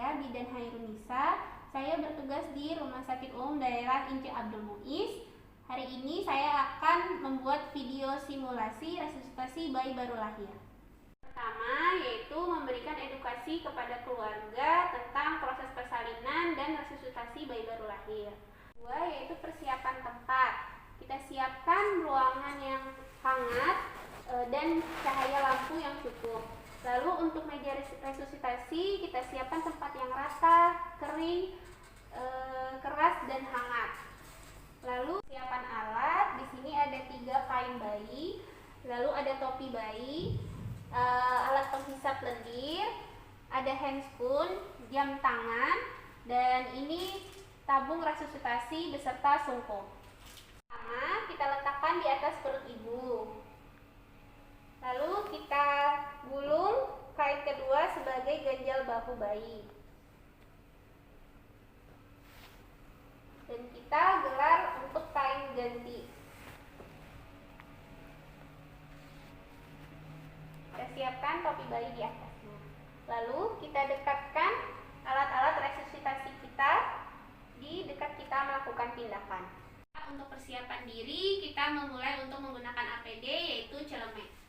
saya Bidan Hairunisa. Saya bertugas di Rumah Sakit Umum Daerah Inci Abdul Muiz. Hari ini saya akan membuat video simulasi resusitasi bayi baru lahir. Pertama yaitu memberikan edukasi kepada keluarga tentang proses persalinan dan resusitasi bayi baru lahir. Kedua yaitu persiapan tempat. Kita siapkan ruangan yang hangat dan cahaya lampu yang cukup. Lalu untuk meja resusitasi kita siapkan tempat yang rata, kering, keras dan hangat. Lalu siapan alat, di sini ada 3 kain bayi, lalu ada topi bayi, alat penghisap lendir, ada handscoon, jam tangan, dan ini tabung resusitasi beserta sungkup. Pertama kita letakkan di atas perut ibu. Lalu kita gulung kain kedua sebagai ganjal bahu bayi. Dan kita gelar untuk kain ganti. Kita siapkan topi bayi di atasnya. Lalu kita dekatkan alat-alat resusitasi kita di dekat kita melakukan tindakan. Untuk persiapan diri, kita memulai untuk menggunakan APD yaitu celemek.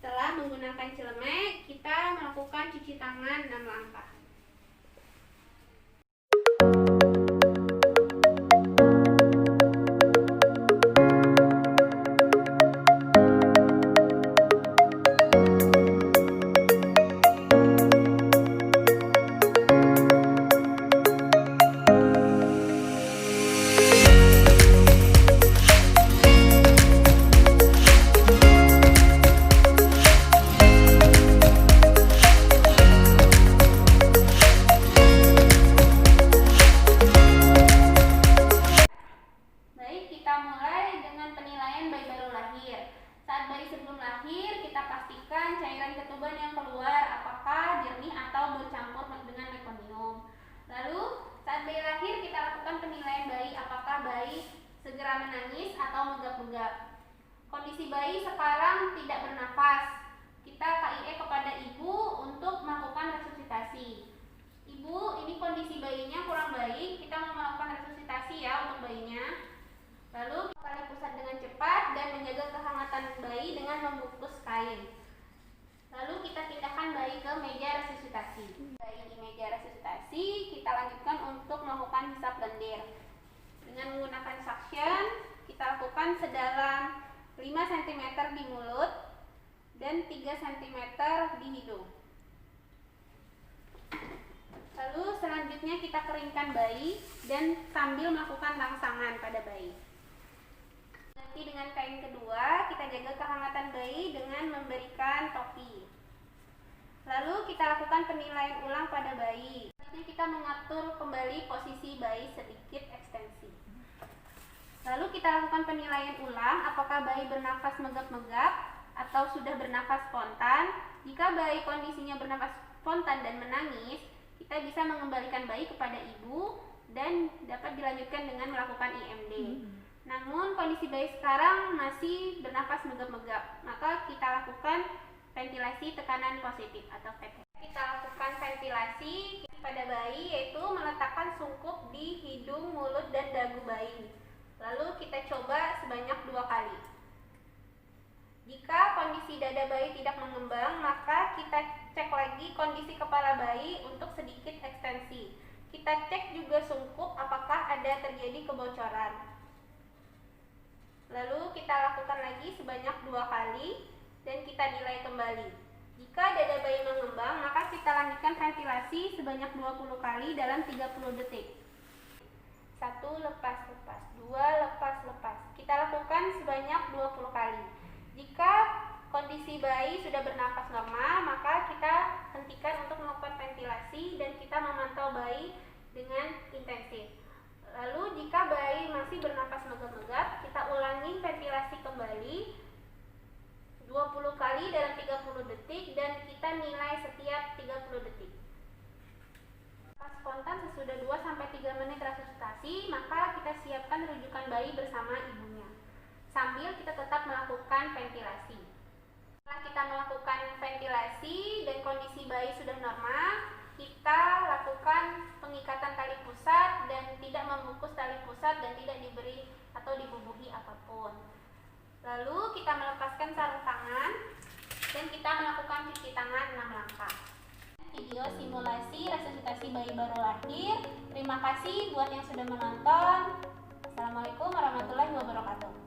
Setelah menggunakan celemek, kita melakukan cuci tangan 6 langkah. Saat bayi sebelum lahir, kita pastikan cairan ketuban yang keluar apakah jernih atau bercampur dengan mekonium. Lalu, saat bayi lahir, kita lakukan penilaian bayi apakah bayi segera menangis atau megap-megap. Kondisi bayi sekarang tidak bernafas. Kita KIE kepada ibu untuk melakukan resusitasi. Ibu, ini kondisi bayinya kurang baik, kita mau melakukan resusitasi ya untuk bayinya. Lalu kita pusat dengan cepat dan menjaga kehangatan bayi dengan membungkus kain. Lalu kita pindahkan bayi ke meja resusitasi. Bayi di meja resusitasi kita lanjutkan untuk melakukan hisap lendir. Dengan menggunakan suction, kita lakukan sedalam 5 cm di mulut dan 3 cm di hidung. Lalu selanjutnya kita keringkan bayi dan sambil melakukan rangsangan pada bayi. Nanti dengan kain kedua, kita jaga kehangatan bayi dengan memberikan topi. Lalu kita lakukan penilaian ulang pada bayi. Selanjutnya kita mengatur kembali posisi bayi sedikit ekstensi. Lalu kita lakukan penilaian ulang apakah bayi bernafas megap-megap atau sudah bernafas spontan. Jika bayi kondisinya bernafas spontan dan menangis, kita bisa mengembalikan bayi kepada ibu dan dapat dilanjutkan dengan melakukan IMD. Namun kondisi bayi sekarang masih bernafas megap-megap, maka kita lakukan ventilasi tekanan positif atau VT. Kita lakukan ventilasi pada bayi yaitu meletakkan sungkup di hidung, mulut, dan dagu bayi. Lalu kita coba sebanyak 2 kali. Jika kondisi dada bayi tidak mengembang, maka kita cek lagi kondisi kepala bayi untuk sedikit ekstensi. Kita cek juga sungkup apakah ada terjadi kebocoran. Lalu kita lakukan lagi sebanyak 2 kali dan kita nilai kembali. Jika dada bayi mengembang, maka kita lanjutkan ventilasi sebanyak 20 kali dalam 30 detik. 1 lepas-lepas, 2 lepas-lepas. Kita lakukan sebanyak 20 kali. Jika kondisi bayi sudah bernafas normal, maka kita hentikan untuk melakukan ventilasi dan kita memantau bayi dengan intensif. Lalu jika bayi masih bernafas megap-megap, kita ulangi ventilasi kembali 20 kali dalam 30 detik dan kita nilai setiap 30 detik. Pas spontan sesudah 2-3 menit resusitasi, maka kita siapkan rujukan bayi bersama ibunya. Sambil kita tetap melakukan ventilasi. kita melakukan ventilasi dan kondisi bayi sudah normal, kita lakukan pengikatan tali pusat dan tidak membungkus tali pusat dan tidak diberi atau dibubuhi apapun. Lalu kita melepaskan sarung tangan dan kita melakukan cuci tangan 6 langkah. Video simulasi resusitasi bayi baru lahir. Terima kasih buat yang sudah menonton. Assalamualaikum warahmatullahi wabarakatuh.